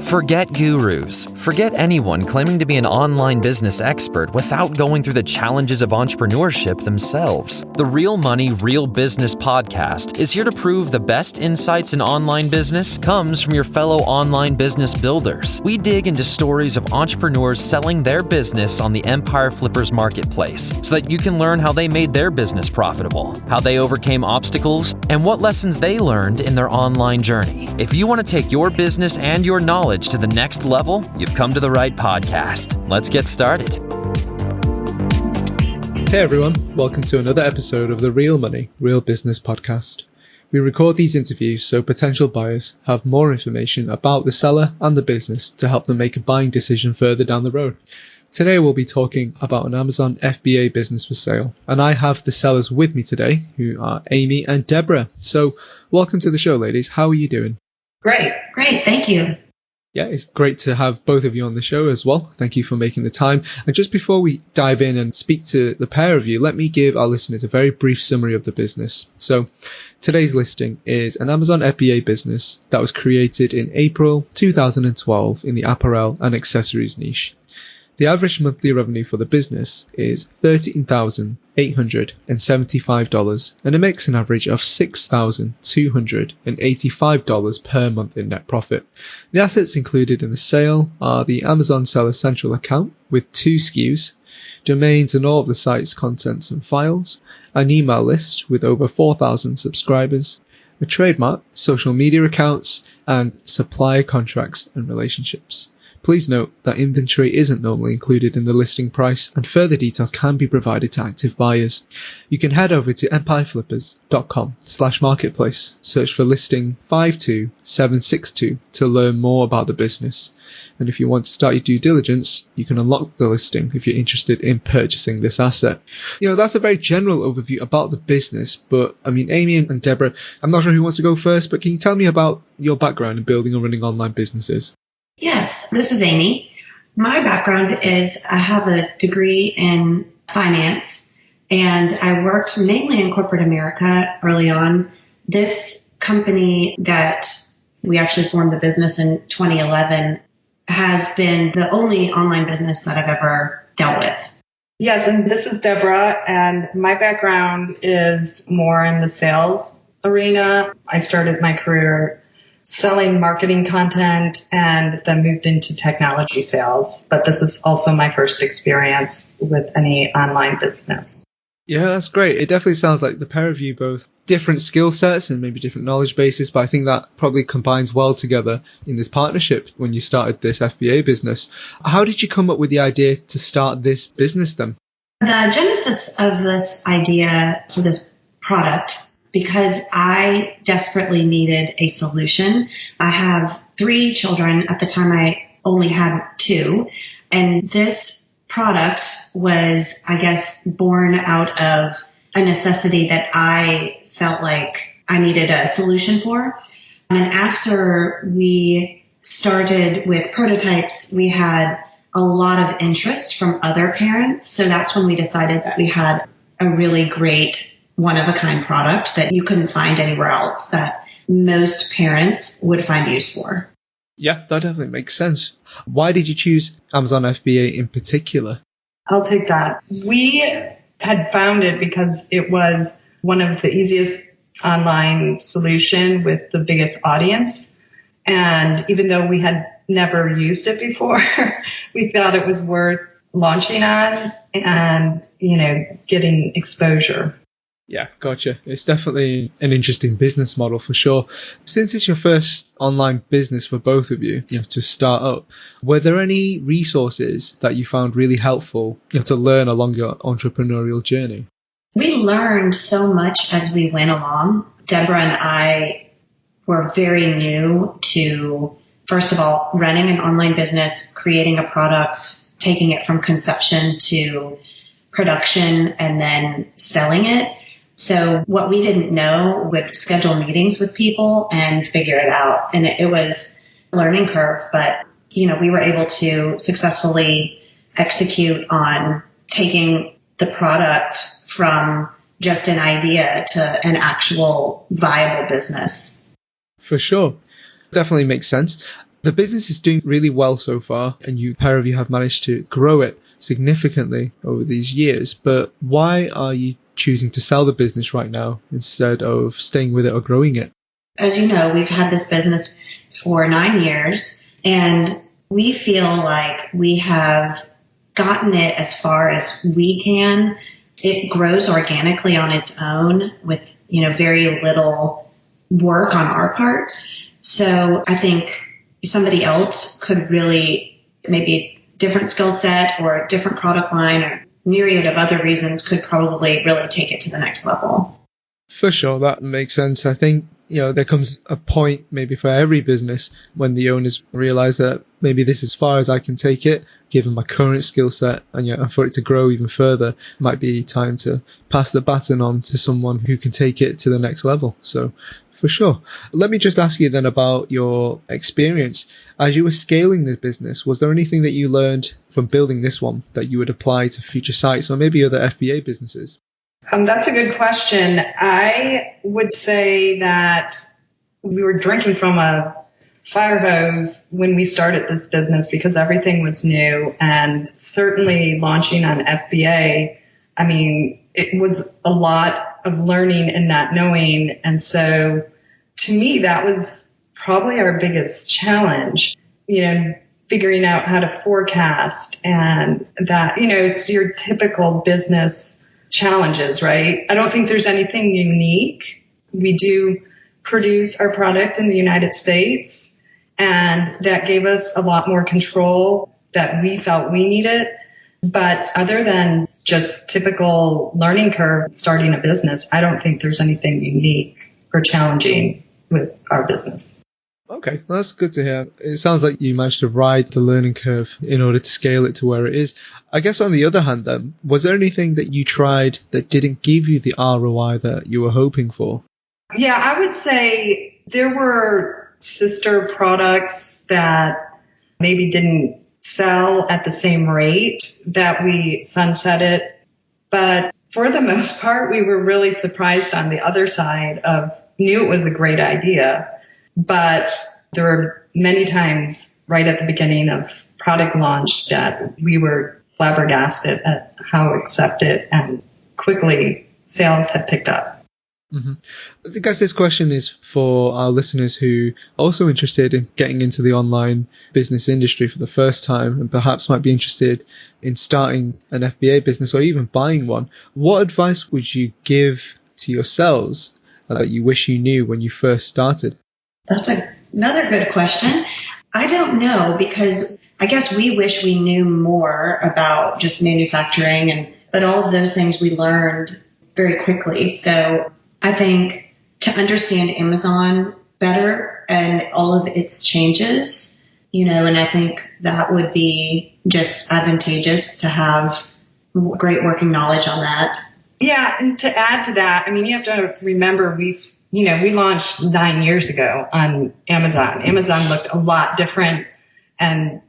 Forget gurus. Forget anyone claiming to be an online business expert without going through the challenges of entrepreneurship themselves. The Real Money, Real Business podcast is here to prove the best insights in online business comes from your fellow online business builders. We dig into stories of entrepreneurs selling their business on the Empire Flippers marketplace so that you can learn how they made their business profitable, how they overcame obstacles, and what lessons they learned in their online journey. If you want to take your business and your knowledge to the next level, you've come to the right podcast. Let's get started. Hey everyone, welcome to another episode of the Real Money, Real Business podcast. We record these interviews so potential buyers have more information about the seller and the business to help them make a buying decision further down the road. Today we'll be talking about an Amazon FBA business for sale, and I have the sellers with me today, who are Amy and Deborah. So welcome to the show, ladies. How are you doing? Great, thank you. Yeah, it's great to have both of you on the show as well. Thank you for making the time. And just before we dive in and speak to the pair of you, let me give our listeners a very brief summary of the business. So today's listing is an Amazon FBA business that was created in April 2012 in the apparel and accessories niche. The average monthly revenue for the business is $13,875, and it makes an average of $6,285 per month in net profit. The assets included in the sale are the Amazon Seller Central account with 2 SKUs, domains and all of the site's contents and files, an email list with over 4,000 subscribers, a trademark, social media accounts, and supplier contracts and relationships. Please note that inventory isn't normally included in the listing price, and further details can be provided to active buyers. You can head over to empireflippers.com/marketplace, search for listing 52762 to learn more about the business. And if you want to start your due diligence, you can unlock the listing if you're interested in purchasing this asset. That's a very general overview about the business, but Amy and Deborah, I'm not sure who wants to go first, but can you tell me about your background in building and running online businesses? Yes, this is Amy. My background is I have a degree in finance, and I worked mainly in corporate America early on. This company that we actually formed the business in 2011 has been the only online business that I've ever dealt with. Yes, and this is Deborah, and my background is more in the sales arena. I started my career selling marketing content and then moved into technology sales. But this is also my first experience with any online business. Yeah, that's great. It definitely sounds like the pair of you both different skill sets and maybe different knowledge bases, but I think that probably combines well together in this partnership when you started this FBA business. How did you come up with the idea to start this business then? The genesis of this idea for this product, because I desperately needed a solution. I have 3 children. At the time, I only had 2. And this product was, I guess, born out of a necessity that I felt like I needed a solution for. And after we started with prototypes, we had a lot of interest from other parents. So that's when we decided that we had a really great one-of-a-kind product that you couldn't find anywhere else that most parents would find use for. Yeah, that definitely makes sense. Why did you choose Amazon FBA in particular? I'll take that. We had found it because it was one of the easiest online solution with the biggest audience. And even though we had never used it before, we thought it was worth launching on and, getting exposure. Yeah, gotcha. It's definitely an interesting business model for sure. Since it's your first online business for both of you, to start up, were there any resources that you found really helpful, to learn along your entrepreneurial journey? We learned so much as we went along. Deborah and I were very new to, first of all, running an online business, creating a product, taking it from conception to production, and then selling it. So what we didn't know, would schedule meetings with people and figure it out. And it was a learning curve, but, we were able to successfully execute on taking the product from just an idea to an actual viable business. For sure. Definitely makes sense. The business is doing really well so far, and you pair of you have managed to grow it significantly over these years. But why are you choosing to sell the business right now instead of staying with it or growing it? As you know, we've had this business for 9 years, and we feel like we have gotten it as far as we can. It grows organically on its own with, very little work on our part. So I think somebody else could really, maybe a different skill set or a different product line or myriad of other reasons, could probably really take it to the next level. For sure, that makes sense. I think, there comes a point maybe for every business when the owners realize that maybe this is as far as I can take it, given my current skill set, and for it to grow even further, might be time to pass the baton on to someone who can take it to the next level. So, for sure. Let me just ask you then about your experience. As you were scaling this business, was there anything that you learned from building this one that you would apply to future sites or maybe other FBA businesses? That's a good question. I would say that we were drinking from a fire hose when we started this business because everything was new, and certainly launching on FBA, it was a lot of learning and not knowing. And so to me, that was probably our biggest challenge, figuring out how to forecast, and that, it's your typical business challenges, right? I don't think there's anything unique. We do produce our product in the United States, and that gave us a lot more control that we felt we needed. But other than just typical learning curve starting a business, I don't think there's anything unique or challenging with our business. Okay, that's good to hear. It sounds like you managed to ride the learning curve in order to scale it to where it is. I guess on the other hand then, was there anything that you tried that didn't give you the ROI that you were hoping for? Yeah, I would say there were sister products that maybe didn't sell at the same rate that we sunsetted. But for the most part, we were really surprised on the other side of knew it was a great idea. But there were many times right at the beginning of product launch that we were flabbergasted at how accepted and quickly sales had picked up. Mm-hmm. I guess this question is for our listeners who are also interested in getting into the online business industry for the first time and perhaps might be interested in starting an FBA business or even buying one. What advice would you give to yourselves that you wish you knew when you first started? That's another good question. I don't know, because I guess we wish we knew more about just manufacturing, but all of those things we learned very quickly. So I think to understand Amazon better and all of its changes, and I think that would be just advantageous to have great working knowledge on that. Yeah, and to add to that, you have to remember we launched 9 years ago on Amazon. Amazon looked a lot different, and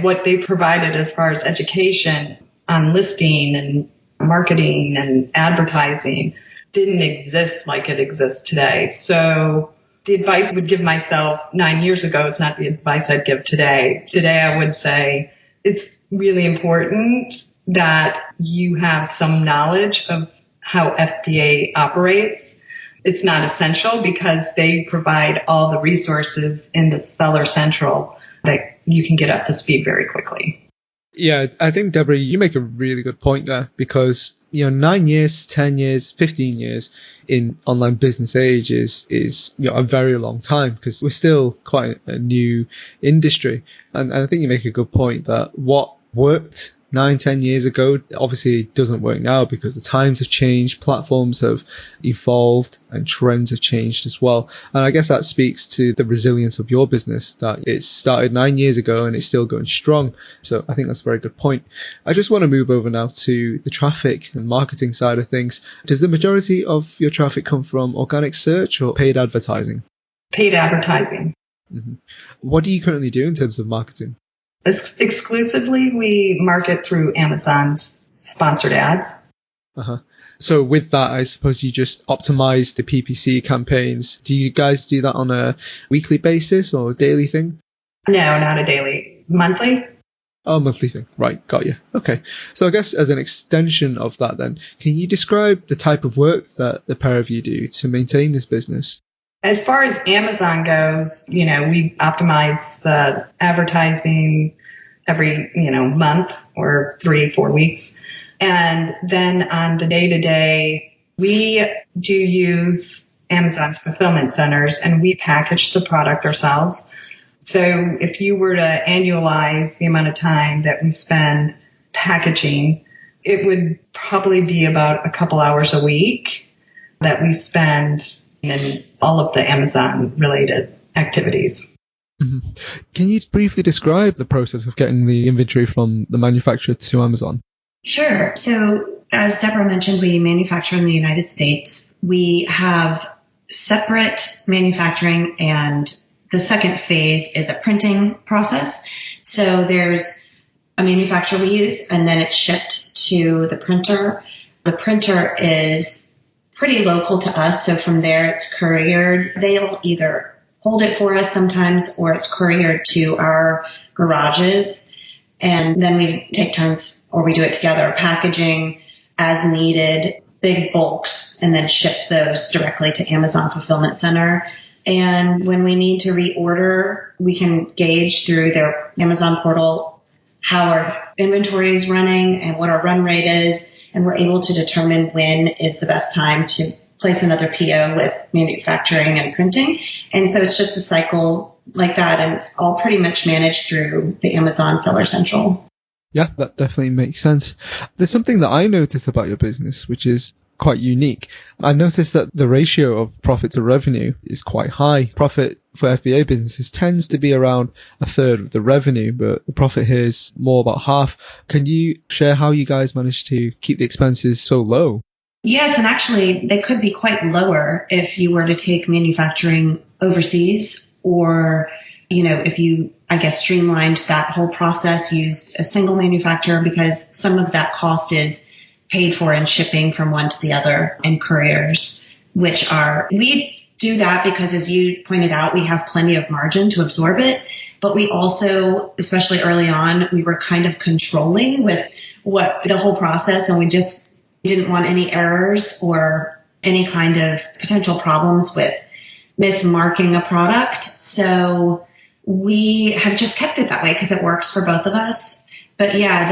what they provided as far as education on listing and marketing and advertising didn't exist like it exists today. So the advice I would give myself 9 years ago is not the advice I'd give today. Today I would say it's really important that you have some knowledge of how FBA operates. It's not essential because they provide all the resources in the Seller Central that you can get up to speed very quickly. Yeah, I think, Deborah, you make a really good point there because, 9 years, 10 years, 15 years in online business age is a very long time because we're still quite a new industry. And I think you make a good point that what worked 9-10 years ago obviously doesn't work now because the times have changed, platforms have evolved, and trends have changed as well. And I guess that speaks to the resilience of your business, that it started 9 years ago and it's still going strong. So I think that's a very good point. I just want to move over now to the traffic and marketing side of things. Does the majority of your traffic come from organic search or paid advertising? Paid advertising. Mm-hmm. What do you currently do in terms of marketing? Exclusively, we market through Amazon's sponsored ads. Uh-huh. So with that, I suppose you just optimize the PPC campaigns. Do you guys do that on a weekly basis or a daily thing? No, not a daily. Monthly? Oh, monthly thing. Right, got you. Okay. So I guess as an extension of that then, can you describe the type of work that the pair of you do to maintain this business? As far as Amazon goes, we optimize the advertising every, month or 3-4 weeks. And then on the day-to-day, we do use Amazon's fulfillment centers and we package the product ourselves. So if you were to annualize the amount of time that we spend packaging, it would probably be about a couple hours a week that we spend in all of the Amazon related activities. Mm-hmm. Can you briefly describe the process of getting the inventory from the manufacturer to Amazon? Sure. So as Deborah mentioned, we manufacture in the United States. We have separate manufacturing, and the second phase is a printing process. So there's a manufacturer we use, and then it's shipped to the printer. The printer is pretty local to us, so from there it's couriered. They'll either hold it for us sometimes, or it's couriered to our garages, and then we take turns, or we do it together, packaging as needed, big bulks, and then ship those directly to Amazon Fulfillment Center. And when we need to reorder, we can gauge through their Amazon portal how our inventory is running and what our run rate is, and we're able to determine when is the best time to place another PO with manufacturing and printing. And so it's just a cycle like that, and it's all pretty much managed through the Amazon Seller Central. Yeah, that definitely makes sense. There's something that I noticed about your business, which is quite unique. I noticed that the ratio of profit to revenue is quite high. Profit for FBA businesses tends to be around a third of the revenue, but the profit here is more about half. Can you share how you guys managed to keep the expenses so low? Yes, and actually they could be quite lower if you were to take manufacturing overseas, or, if you, streamlined that whole process, used a single manufacturer, because some of that cost is paid for in shipping from one to the other, and couriers, we do that because, as you pointed out, we have plenty of margin to absorb it. But we also, especially early on, we were kind of controlling with the whole process, and we just didn't want any errors or any kind of potential problems with mismarking a product. So we have just kept it that way because it works for both of us. But yeah,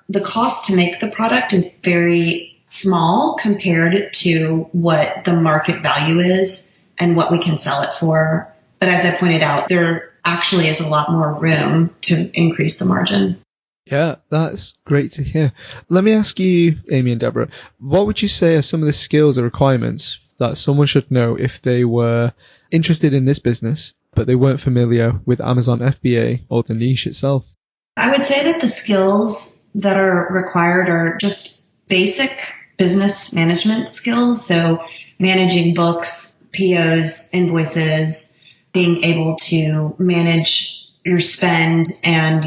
the cost to make the product is very small compared to what the market value is and what we can sell it for. But as I pointed out, there actually is a lot more room to increase the margin. Yeah, that's great to hear. Let me ask you, Amy and Deborah, what would you say are some of the skills or requirements that someone should know if they were interested in this business, but they weren't familiar with Amazon FBA or the niche itself? I would say that the skills that are required are just basic business management skills. So managing books, POs, invoices, being able to manage your spend and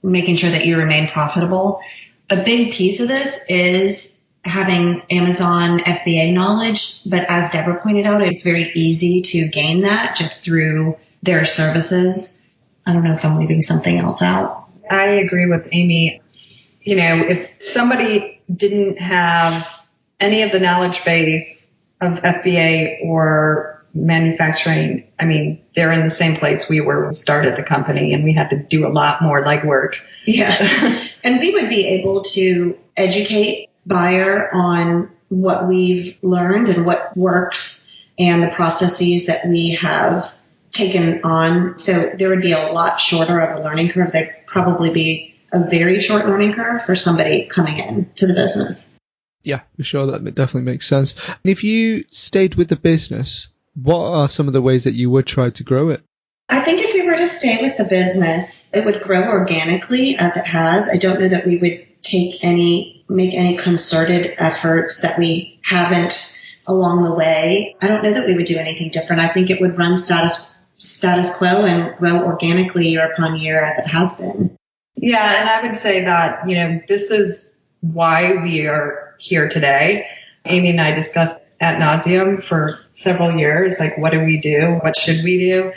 making sure that you remain profitable. A big piece of this is having Amazon FBA knowledge, but as Deborah pointed out, it's very easy to gain that just through their services. I don't know if I'm leaving something else out. I agree with Amy. If somebody didn't have any of the knowledge base of FBA or manufacturing, they're in the same place we were when we started the company, and we had to do a lot more legwork. Yeah. And we would be able to educate buyer on what we've learned and what works and the processes that we have taken on. So there would be a lot shorter of a learning curve. There'd probably be a very short learning curve for somebody coming in to the business. Yeah, for sure. That definitely makes sense. And if you stayed with the business, what are some of the ways that you would try to grow it? I think if we were to stay with the business, it would grow organically as it has. I don't know that we would make any concerted efforts that we haven't along the way. I don't know that we would do anything different. I think it would run status quo and grow organically year upon year as it has been. Yeah, and I would say that, this is why we are here today. Amy and I discussed ad nauseum for several years, like, what do we do? What should we do?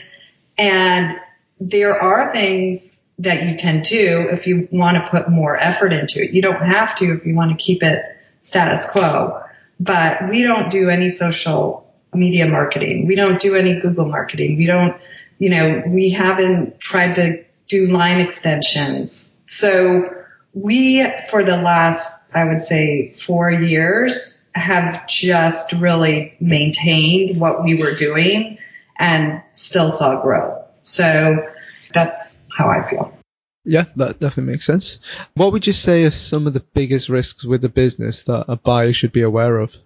And there are things that you can do if you want to put more effort into it. You don't have to if you want to keep it status quo. But we don't do any social media marketing. We don't do any Google marketing. We haven't tried to do line extensions. So we, for the last, I would say, 4 years, have just really maintained what we were doing and still saw growth. So that's how I feel. Yeah, that definitely makes sense. What would you say are some of the biggest risks with the business that a buyer should be aware of?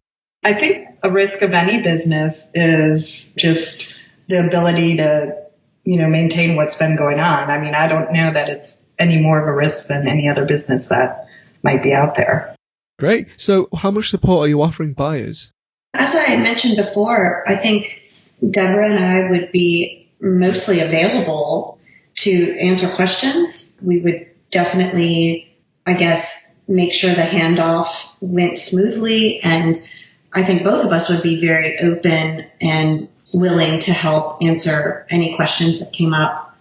I think a risk of any business is just the ability to, maintain what's been going on. I mean, I don't know that it's any more of a risk than any other business that might be out there. Great. So how much support are you offering buyers? As I mentioned before, I think Deborah and I would be mostly available to answer questions. We would definitely, make sure the handoff went smoothly. And I think both of us would be very open and willing to help answer any questions that came up.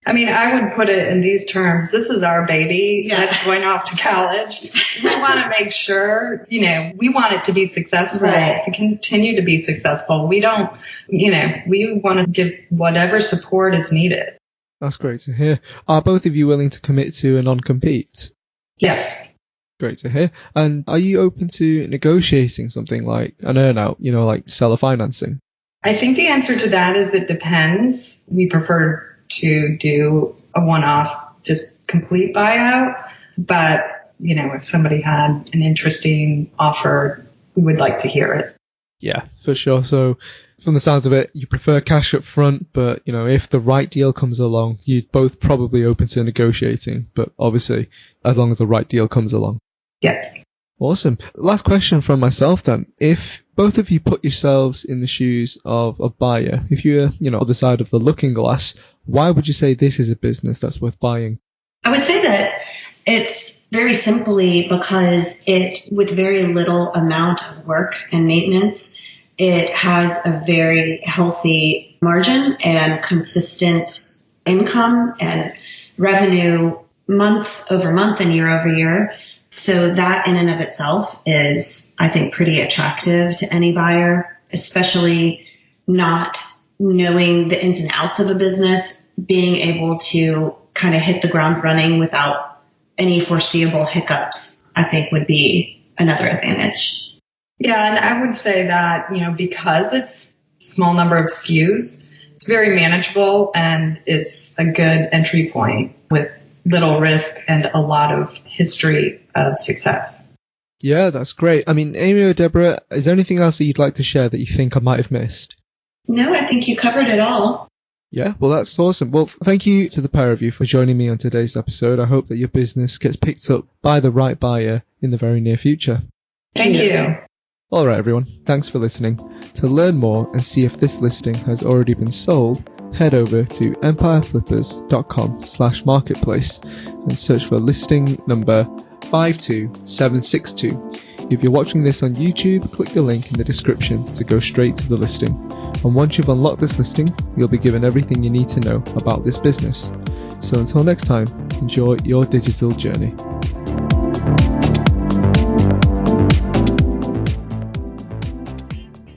I mean, I would put it in these terms. This is our baby that's going off to college. We want to make sure, we want it to be successful, to continue to be successful. We don't, we want to give whatever support is needed. That's great to hear. Are both of you willing to commit to a non-compete? Yes. Great to hear. And are you open to negotiating something like an earnout, like seller financing? I think the answer to that is it depends. We prefer to do a one-off, just complete buyout. But, if somebody had an interesting offer, we would like to hear it. Yeah, for sure. So from the sounds of it, you prefer cash up front, but, if the right deal comes along, you'd both probably open to negotiating. But obviously, as long as the right deal comes along. Yes. Awesome. Last question from myself then. If both of you put yourselves in the shoes of a buyer, if you're, other side of the looking glass, why would you say this is a business that's worth buying? I would say that it's very simply because with very little amount of work and maintenance, it has a very healthy margin and consistent income and revenue month over month and year over year. So that in and of itself is, I think, pretty attractive to any buyer, especially not knowing the ins and outs of a business, being able to kind of hit the ground running without any foreseeable hiccups, I think would be another advantage. Yeah, and I would say that, because it's a small number of SKUs, it's very manageable and it's a good entry point with little risk and a lot of history of success. Yeah, that's great. I mean, Amy or Deborah, is there anything else that you'd like to share that you think I might have missed? No, I think you covered it all. Yeah, well, that's awesome. Well, thank you to the pair of you for joining me on today's episode. I hope that your business gets picked up by the right buyer in the very near future. Thank you. All right, everyone. Thanks for listening. To learn more and see if this listing has already been sold, head over to empireflippers.com/marketplace and search for listing number 52762. If you're watching this on YouTube, click the link in the description to go straight to the listing. And once you've unlocked this listing, you'll be given everything you need to know about this business. So until next time, enjoy your digital journey.